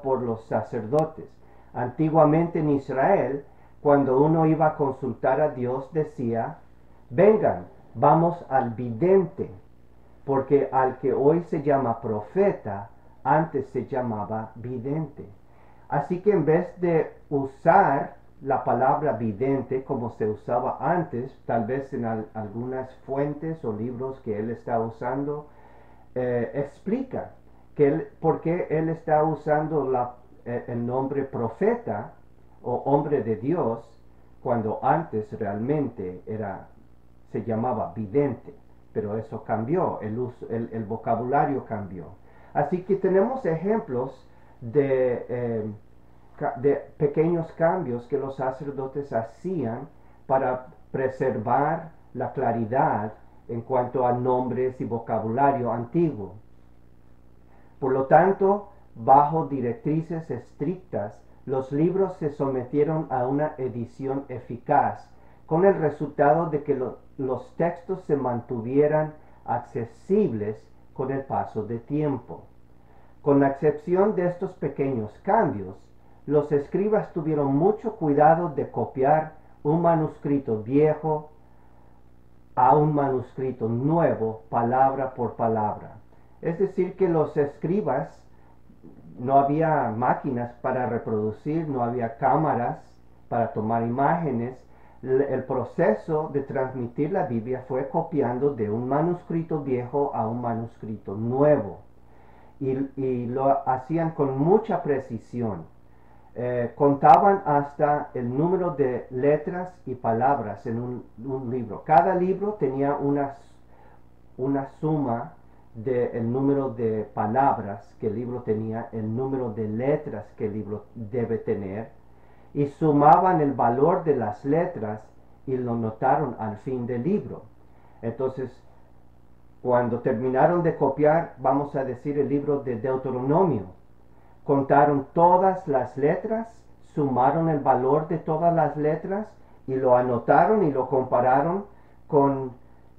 por los sacerdotes. Antiguamente en Israel, cuando uno iba a consultar a Dios, decía, vengan, vamos al vidente, porque al que hoy se llama profeta, antes se llamaba vidente. Así que en vez de usar la palabra vidente como se usaba antes, tal vez en algunas fuentes o libros que él está usando, explica por qué él está usando el nombre profeta o hombre de Dios, cuando antes realmente se llamaba vidente. Pero eso cambió, el vocabulario cambió. Así que tenemos ejemplos de pequeños cambios que los sacerdotes hacían para preservar la claridad en cuanto a nombres y vocabulario antiguo. Por lo tanto, bajo directrices estrictas, los libros se sometieron a una edición eficaz, con el resultado de que los textos se mantuvieran accesibles con el paso de tiempo. Con la excepción de estos pequeños cambios, los escribas tuvieron mucho cuidado de copiar un manuscrito viejo a un manuscrito nuevo, palabra por palabra. Es decir, que los escribas, no había máquinas para reproducir, no había cámaras para tomar imágenes. El proceso de transmitir la Biblia fue copiando de un manuscrito viejo a un manuscrito nuevo. Y lo hacían con mucha precisión. Contaban hasta el número de letras y palabras en un libro. Cada libro tenía una suma del número de palabras que el libro tenía, el número de letras que el libro debe tener, y sumaban el valor de las letras y lo notaron al fin del libro. Entonces, cuando terminaron de copiar, vamos a decir, el libro de Deuteronomio, contaron todas las letras, sumaron el valor de todas las letras y lo anotaron y lo compararon con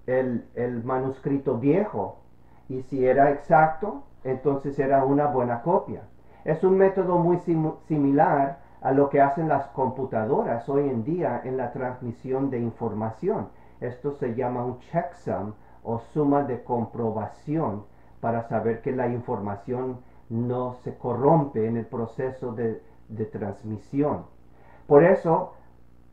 el manuscrito viejo. Y si era exacto, entonces era una buena copia. Es un método muy similar a lo que hacen las computadoras hoy en día en la transmisión de información. Esto se llama un checksum o suma de comprobación para saber que la información no se corrompe en el proceso de transmisión. Por eso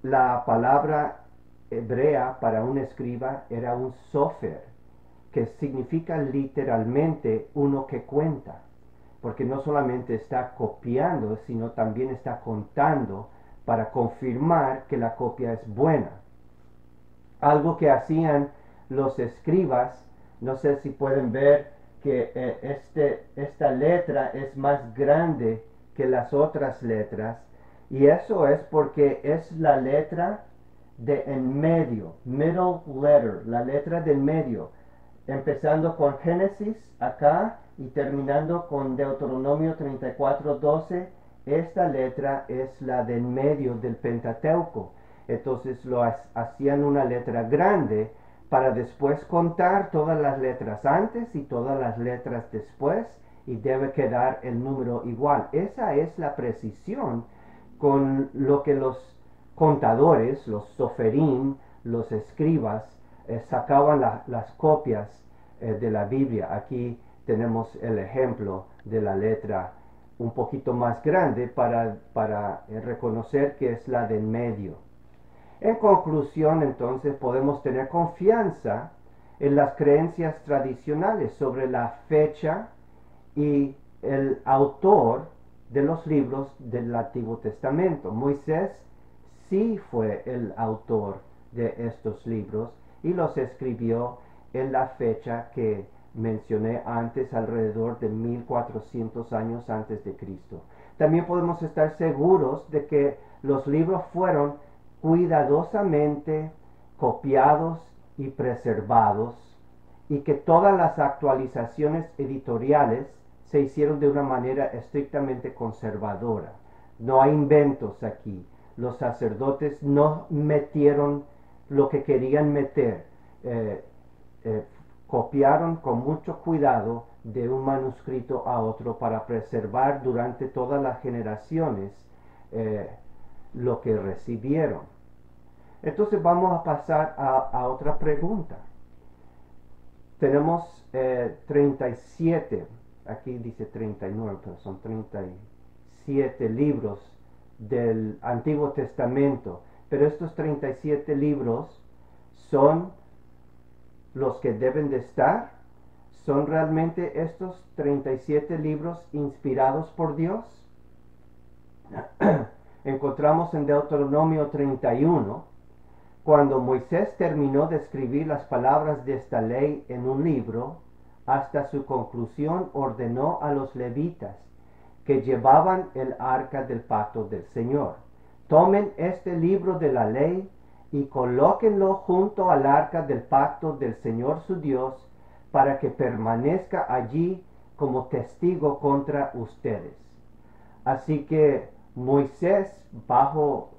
la palabra hebrea para un escriba era un sofer, que significa literalmente uno que cuenta, porque no solamente está copiando, sino también está contando para confirmar que la copia es buena. Algo que hacían los escribas, no sé si pueden ver que esta letra es más grande que las otras letras, y eso es porque es la letra de en medio, middle letter, la letra del medio, empezando con Génesis acá y terminando con Deuteronomio 34:12. Esta letra es la del medio del Pentateuco. Entonces lo hacían una letra grande para después contar todas las letras antes y todas las letras después, y debe quedar el número igual. Esa es la precisión con lo que los contadores, los soferim, los escribas, sacaban las copias de la Biblia. Aquí tenemos el ejemplo de la letra un poquito más grande para reconocer que es la del medio. En conclusión, entonces, podemos tener confianza en las creencias tradicionales sobre la fecha y el autor de los libros del Antiguo Testamento. Moisés sí fue el autor de estos libros y los escribió en la fecha que mencioné antes, alrededor de 1400 años antes de Cristo. También podemos estar seguros de que los libros fueron cuidadosamente copiados y preservados, y que todas las actualizaciones editoriales se hicieron de una manera estrictamente conservadora. No hay inventos aquí. Los sacerdotes no metieron lo que querían meter. Copiaron con mucho cuidado de un manuscrito a otro para preservar durante todas las generaciones lo que recibieron. Entonces vamos a pasar a otra pregunta. Tenemos 37, aquí dice 39, pero son 37 libros del Antiguo Testamento, pero estos 37 libros son los que deben de estar. ¿Son realmente estos 37 libros inspirados por Dios? Encontramos en Deuteronomio 31, cuando Moisés terminó de escribir las palabras de esta ley en un libro, hasta su conclusión ordenó a los levitas que llevaban el arca del pacto del Señor: tomen este libro de la ley y colóquenlo junto al arca del pacto del Señor su Dios, para que permanezca allí como testigo contra ustedes. Así que Moisés, bajo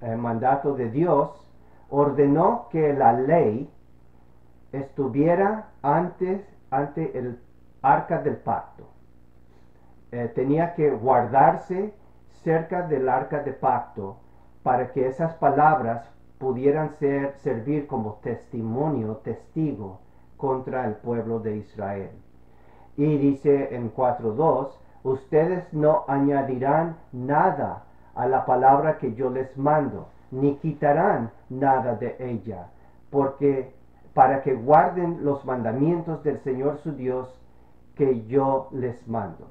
el mandato de Dios, ordenó que la ley estuviera ante el arca del pacto. Tenía que guardarse cerca del arca de pacto para que esas palabras pudieran servir como testimonio, testigo contra el pueblo de Israel. Y dice en 4:2, ustedes no añadirán nada a la palabra que yo les mando, ni quitarán nada de ella, porque para que guarden los mandamientos del Señor su Dios que yo les mando.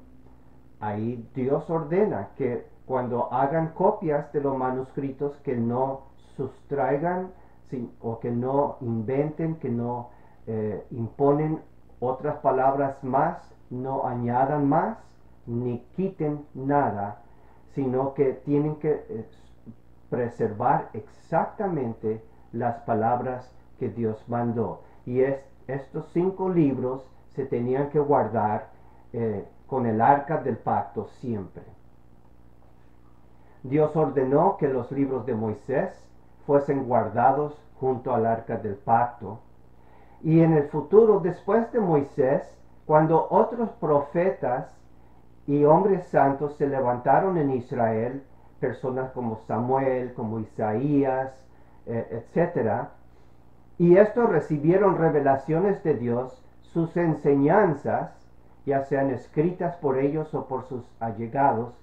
Ahí Dios ordena que cuando hagan copias de los manuscritos, que no sustraigan o que no inventen, que no imponen otras palabras más, no añadan más, ni quiten nada, sino que tienen que preservar exactamente las palabras que Dios mandó. Y estos 5 libros se tenían que guardar con el arca del pacto siempre. Dios ordenó que los libros de Moisés fuesen guardados junto al arca del pacto. Y en el futuro, después de Moisés, cuando otros profetas y hombres santos se levantaron en Israel, personas como Samuel, como Isaías, etc., y estos recibieron revelaciones de Dios, sus enseñanzas, ya sean escritas por ellos o por sus allegados,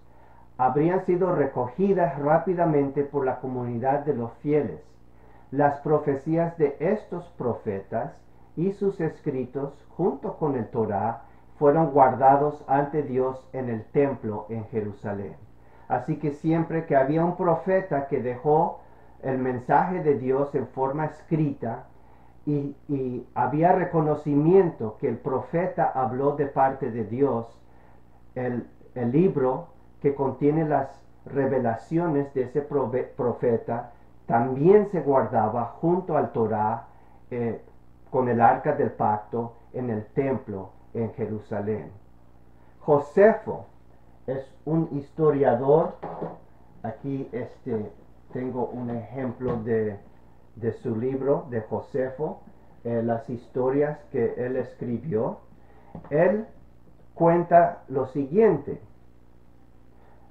habrían sido recogidas rápidamente por la comunidad de los fieles. Las profecías de estos profetas y sus escritos, junto con el Torá, fueron guardados ante Dios en el templo en Jerusalén. Así que siempre que había un profeta que dejó el mensaje de Dios en forma escrita, y había reconocimiento que el profeta habló de parte de Dios, el libro que contiene las revelaciones de ese profeta también se guardaba junto al Torá, con el arca del pacto en el templo en Jerusalén. Josefo es un historiador. Aquí tengo un ejemplo de su libro de Josefo, las historias que él escribió. Él cuenta lo siguiente: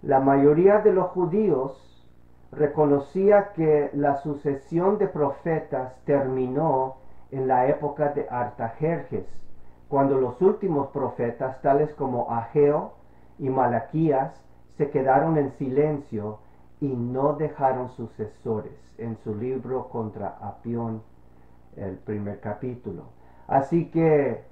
la mayoría de los judíos reconocía que la sucesión de profetas terminó en la época de Artajerjes, cuando los últimos profetas, tales como Ageo y Malaquías, se quedaron en silencio y no dejaron sucesores, en su libro contra Apión, el primer capítulo. Así que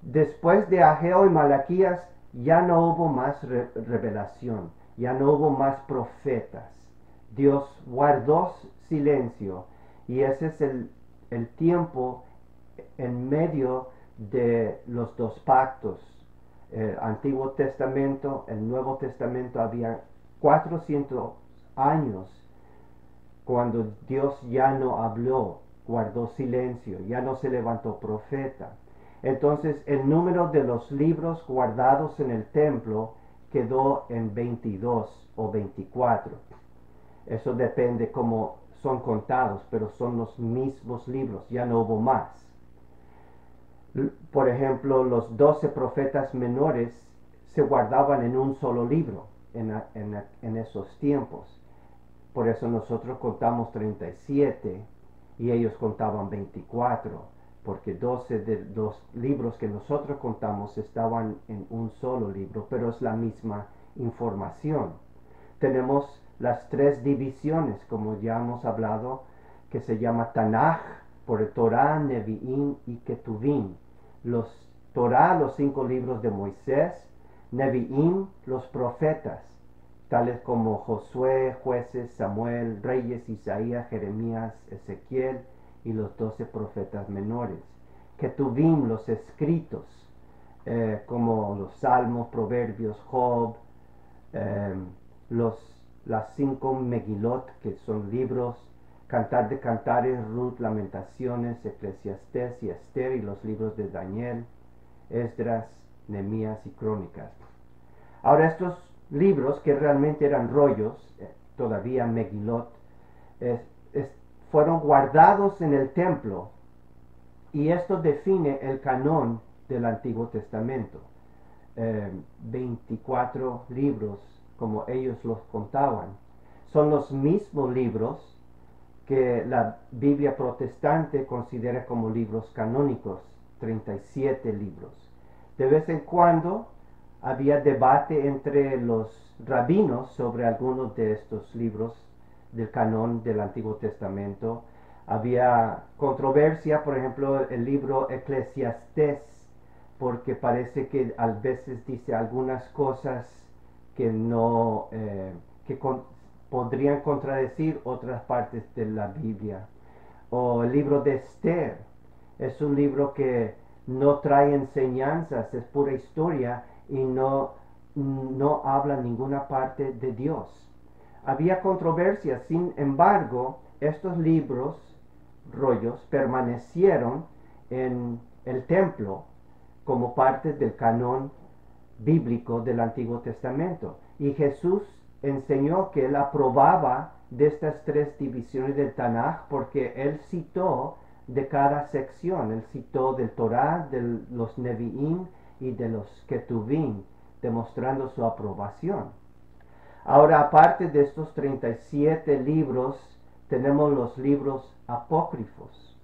después de Ageo y Malaquías ya no hubo más revelación, ya no hubo más profetas. Dios guardó silencio, y ese es el tiempo en medio de los dos pactos. El Antiguo Testamento, el Nuevo Testamento, había 400 años cuando Dios ya no habló, guardó silencio, ya no se levantó profeta. Entonces el número de los libros guardados en el templo quedó en 22 o 24. Eso depende cómo son contados, pero son los mismos libros, ya no hubo más. Por ejemplo, los 12 profetas menores se guardaban en un solo libro en esos tiempos. Por eso nosotros contamos 37 y ellos contaban 24, porque 12 de los libros que nosotros contamos estaban en un solo libro, pero es la misma información. Tenemos las tres divisiones, como ya hemos hablado, que se llama Tanaj, por el Torah, Nevi'im y Ketuvim. Los Torah, los 5 libros de Moisés; Nevi'im, los profetas, tales como Josué, Jueces, Samuel, Reyes, Isaías, Jeremías, Ezequiel y los 12 profetas menores; Ketuvim, los escritos, como los Salmos, Proverbios, Job, eh, las 5 Megilot, que son libros: Cantar de Cantares, Ruth, Lamentaciones, Eclesiastés y Esther, y los libros de Daniel, Esdras, Nehemías y Crónicas. Ahora, estos libros, que realmente eran rollos, todavía Megilot, es, es, fueron guardados en el templo, y esto define el canón del Antiguo Testamento. 24 libros, como ellos los contaban. Son los mismos libros que la Biblia protestante considera como libros canónicos, 37 libros. De vez en cuando había debate entre los rabinos sobre algunos de estos libros del canón del Antiguo Testamento. Había controversia, por ejemplo, el libro Eclesiastés, porque parece que a veces dice algunas cosas que no podrían contradecir otras partes de la Biblia. O el libro de Esther es un libro que no trae enseñanzas, es pura historia y no habla ninguna parte de Dios. Había controversia, sin embargo, estos libros, rollos, permanecieron en el templo como parte del canón bíblico del Antiguo Testamento. Y Jesús enseñó que él aprobaba de estas 3 divisiones del Tanaj, porque él citó de cada sección. Él citó del Torah, de los Nevi'im y de los Ketuvim, demostrando su aprobación. Ahora, aparte de estos 37 libros, tenemos los libros apócrifos.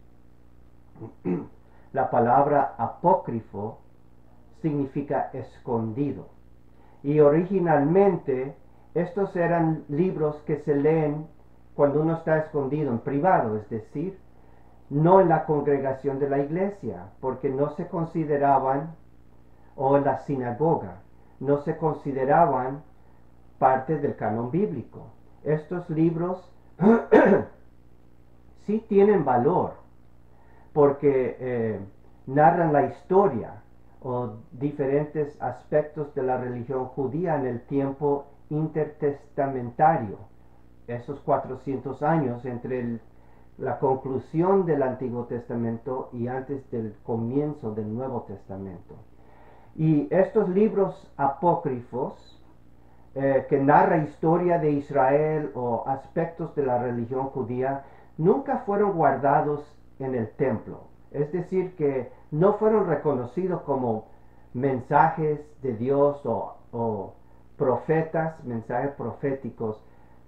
La palabra apócrifo significa escondido. Y originalmente estos eran libros que se leen cuando uno está escondido en privado, es decir, no en la congregación de la iglesia, porque no se consideraban, o en la sinagoga, no se consideraban parte del canon bíblico. Estos libros sí tienen valor, porque narran la historia o diferentes aspectos de la religión judía en el tiempo intertestamentario, esos 400 años entre la conclusión del Antiguo Testamento y antes del comienzo del Nuevo Testamento. Y estos libros apócrifos, que narra historia de Israel o aspectos de la religión judía, nunca fueron guardados en el templo. Es decir, que no fueron reconocidos como mensajes de Dios o profetas, mensajes proféticos.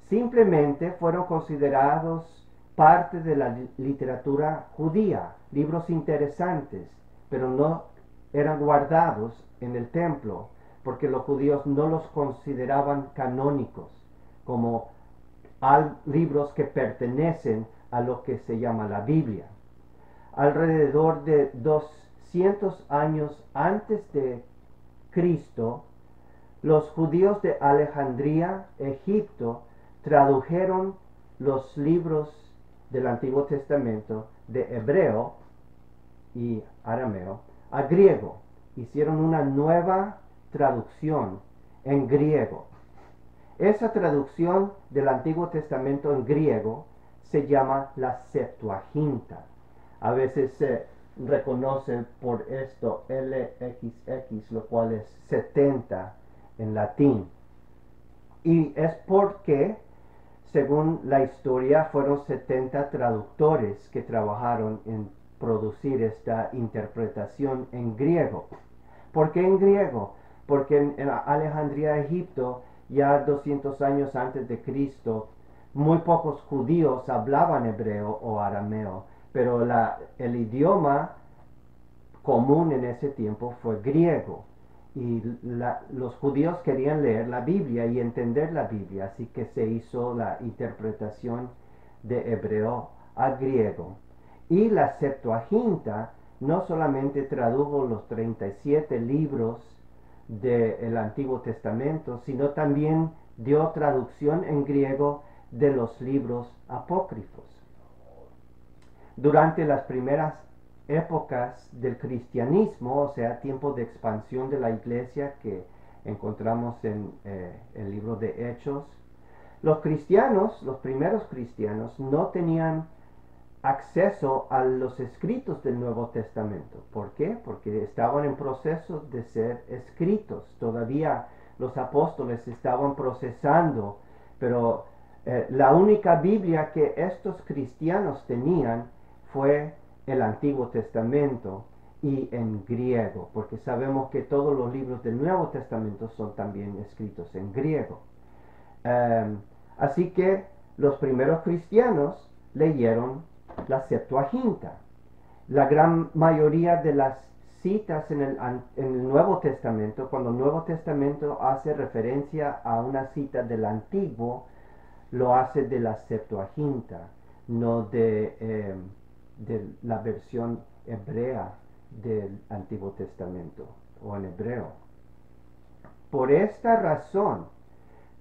Simplemente fueron considerados parte de la literatura judía, libros interesantes, pero no eran guardados en el templo, porque los judíos no los consideraban canónicos, como libros que pertenecen a lo que se llama la Biblia. Alrededor de 200 años antes de Cristo, los judíos de Alejandría, Egipto, tradujeron los libros del Antiguo Testamento de hebreo y arameo a griego. Hicieron una nueva traducción en griego. Esa traducción del Antiguo Testamento en griego se llama la Septuaginta. A veces se reconoce por esto LXX, lo cual es 70 en latín. Y es porque, según la historia, fueron 70 traductores que trabajaron producir esta interpretación en griego. ¿Por qué en griego? Porque en Alejandría, Egipto, ya 200 años antes de Cristo, muy pocos judíos hablaban hebreo o arameo, pero el idioma común en ese tiempo fue griego. Y los judíos querían leer la Biblia y entender la Biblia, así que se hizo la interpretación de hebreo a griego. Y la Septuaginta no solamente tradujo los 37 libros del Antiguo Testamento, sino también dio traducción en griego de los libros apócrifos. Durante las primeras épocas del cristianismo, o sea, tiempo de expansión de la iglesia que encontramos en el libro de Hechos, los cristianos, los primeros cristianos, no tenían acceso a los escritos del Nuevo Testamento. ¿Por qué? Porque estaban en proceso de ser escritos. Todavía los apóstoles estaban procesando, pero la única Biblia que estos cristianos tenían fue el Antiguo Testamento y en griego, porque sabemos que todos los libros del Nuevo Testamento son también escritos en griego. Así que los primeros cristianos leyeron la Septuaginta. La gran mayoría de las citas en el Nuevo Testamento, cuando el Nuevo Testamento hace referencia a una cita del Antiguo, lo hace de la Septuaginta, no de la versión hebrea del Antiguo Testamento o en hebreo. Por esta razón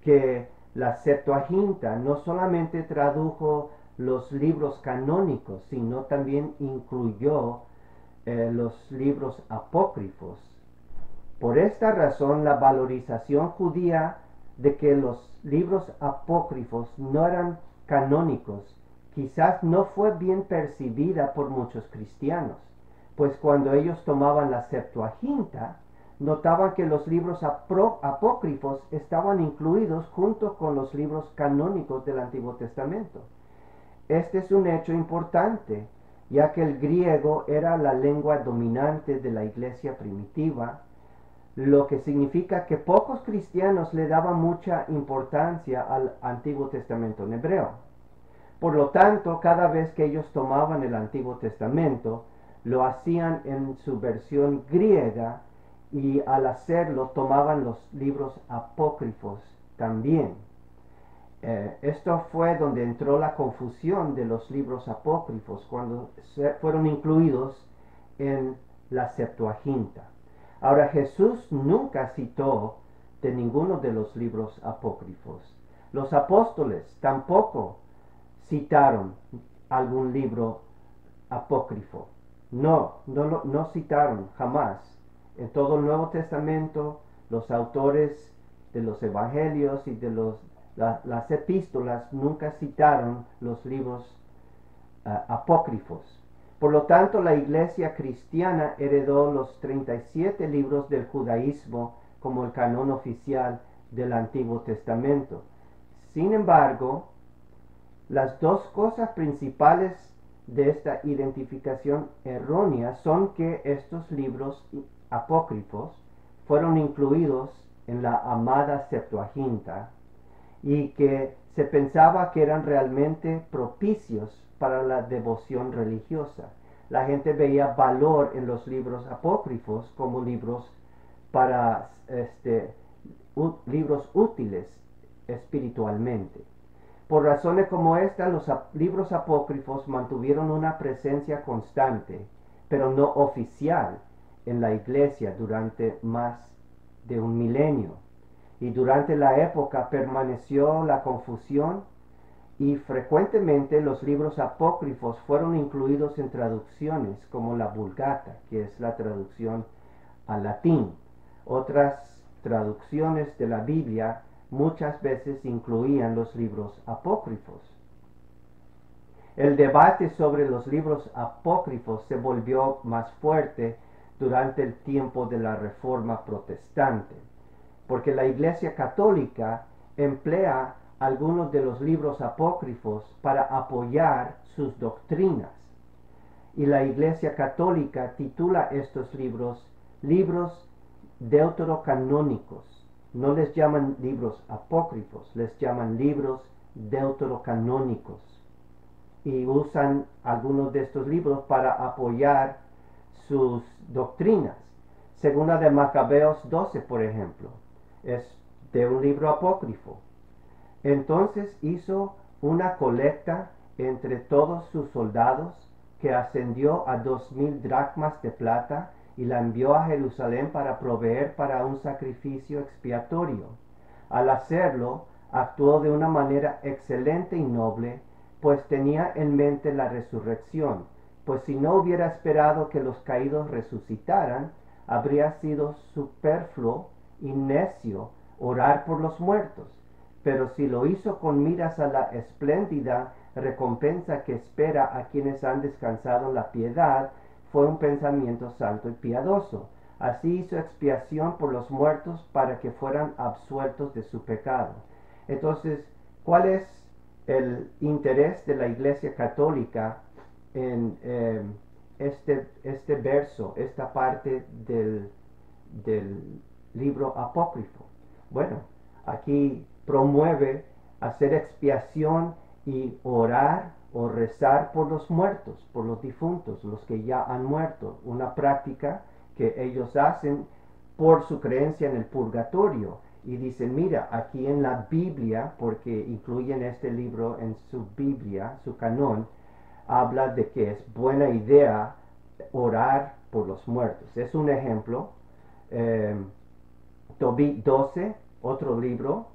que la Septuaginta no solamente tradujo los libros canónicos, sino también incluyó los libros apócrifos. Por esta razón, la valorización judía de que los libros apócrifos no eran canónicos quizás no fue bien percibida por muchos cristianos, pues cuando ellos tomaban la Septuaginta, notaban que los libros apócrifos estaban incluidos junto con los libros canónicos del Antiguo Testamento. Este es un hecho importante, ya que el griego era la lengua dominante de la iglesia primitiva, lo que significa que pocos cristianos le daban mucha importancia al Antiguo Testamento en hebreo. Por lo tanto, cada vez que ellos tomaban el Antiguo Testamento, lo hacían en su versión griega y al hacerlo tomaban los libros apócrifos también. Esto fue donde entró la confusión de los libros apócrifos cuando fueron incluidos en la Septuaginta. Ahora, Jesús nunca citó de ninguno de los libros apócrifos. Los apóstoles tampoco citaron algún libro apócrifo. No citaron jamás. En todo el Nuevo Testamento, los autores de los evangelios y de las epístolas nunca citaron los libros apócrifos. Por lo tanto, la iglesia cristiana heredó los 37 libros del judaísmo como el canon oficial del Antiguo Testamento. Sin embargo, las dos cosas principales de esta identificación errónea son que estos libros apócrifos fueron incluidos en la amada Septuaginta y que se pensaba que eran realmente propicios para la devoción religiosa. La gente veía valor en los libros apócrifos como libros para libros útiles espiritualmente. Por razones como esta, los libros apócrifos mantuvieron una presencia constante, pero no oficial, en la iglesia durante más de un milenio. Y durante la época permaneció la confusión y frecuentemente los libros apócrifos fueron incluidos en traducciones como la Vulgata, que es la traducción al latín. Otras traducciones de la Biblia muchas veces incluían los libros apócrifos. El debate sobre los libros apócrifos se volvió más fuerte durante el tiempo de la Reforma Protestante, porque la Iglesia Católica emplea algunos de los libros apócrifos para apoyar sus doctrinas. Y la Iglesia Católica titula estos libros libros deuterocanónicos. No les llaman libros apócrifos, les llaman libros deuterocanónicos. Y usan algunos de estos libros para apoyar sus doctrinas. Segunda de Macabeos 12, por ejemplo, es de un libro apócrifo. Entonces hizo una colecta entre todos sus soldados, que ascendió a 2000 dracmas de plata, y la envió a Jerusalén para proveer para un sacrificio expiatorio. Al hacerlo, actuó de una manera excelente y noble, pues tenía en mente la resurrección, pues si no hubiera esperado que los caídos resucitaran, habría sido superfluo y necio orar por los muertos. Pero si lo hizo con miras a la espléndida recompensa que espera a quienes han descansado en la piedad, fue un pensamiento santo y piadoso. Así hizo expiación por los muertos para que fueran absueltos de su pecado. Entonces, ¿cuál es el interés de la Iglesia Católica en este verso, esta parte del libro apócrifo? Bueno, aquí promueve hacer expiación y orar o rezar por los muertos, por los difuntos, los que ya han muerto, una práctica que ellos hacen por su creencia en el purgatorio. Y dicen, mira, aquí en la Biblia, porque incluyen este libro en su Biblia, su canón, habla de que es buena idea orar por los muertos. Es un ejemplo. Tobit 12, otro libro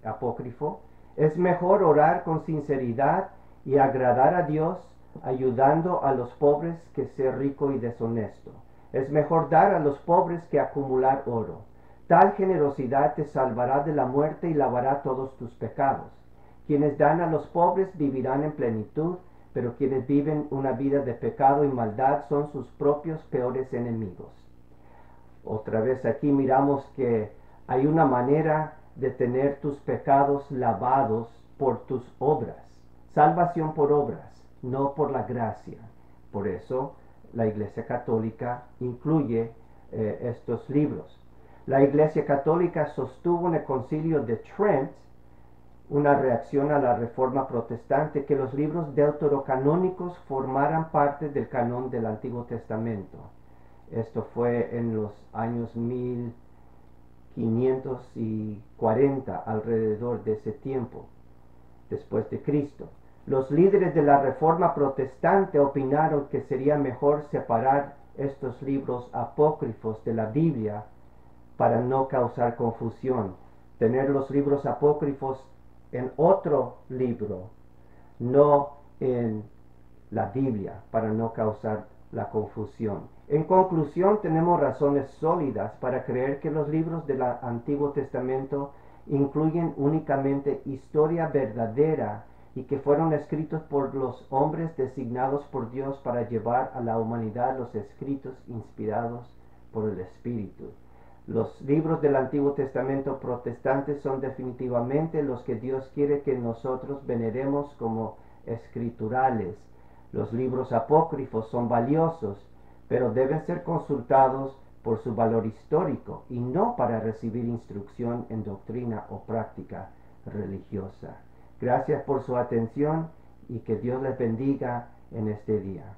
apócrifo. Es mejor orar con sinceridad y agradar a Dios ayudando a los pobres que ser rico y deshonesto. Es mejor dar a los pobres que acumular oro. Tal generosidad te salvará de la muerte y lavará todos tus pecados. Quienes dan a los pobres vivirán en plenitud, pero quienes viven una vida de pecado y maldad son sus propios peores enemigos. Otra vez aquí miramos que hay una manera de tener tus pecados lavados por tus obras. Salvación por obras, no por la gracia. Por eso la Iglesia Católica incluye estos libros. La Iglesia Católica sostuvo en el Concilio de Trent, una reacción a la Reforma Protestante, que los libros deuterocanónicos formaran parte del canón del Antiguo Testamento. Esto fue en los años 1540, alrededor de ese tiempo, después de Cristo. Los líderes de la Reforma Protestante opinaron que sería mejor separar estos libros apócrifos de la Biblia para no causar confusión. Tener los libros apócrifos en otro libro, no en la Biblia, para no causar la confusión. En conclusión, tenemos razones sólidas para creer que los libros del Antiguo Testamento incluyen únicamente historia verdadera y que fueron escritos por los hombres designados por Dios para llevar a la humanidad los escritos inspirados por el Espíritu. Los libros del Antiguo Testamento protestantes son definitivamente los que Dios quiere que nosotros veneremos como escriturales. Los libros apócrifos son valiosos, pero deben ser consultados por su valor histórico y no para recibir instrucción en doctrina o práctica religiosa. Gracias por su atención y que Dios les bendiga en este día.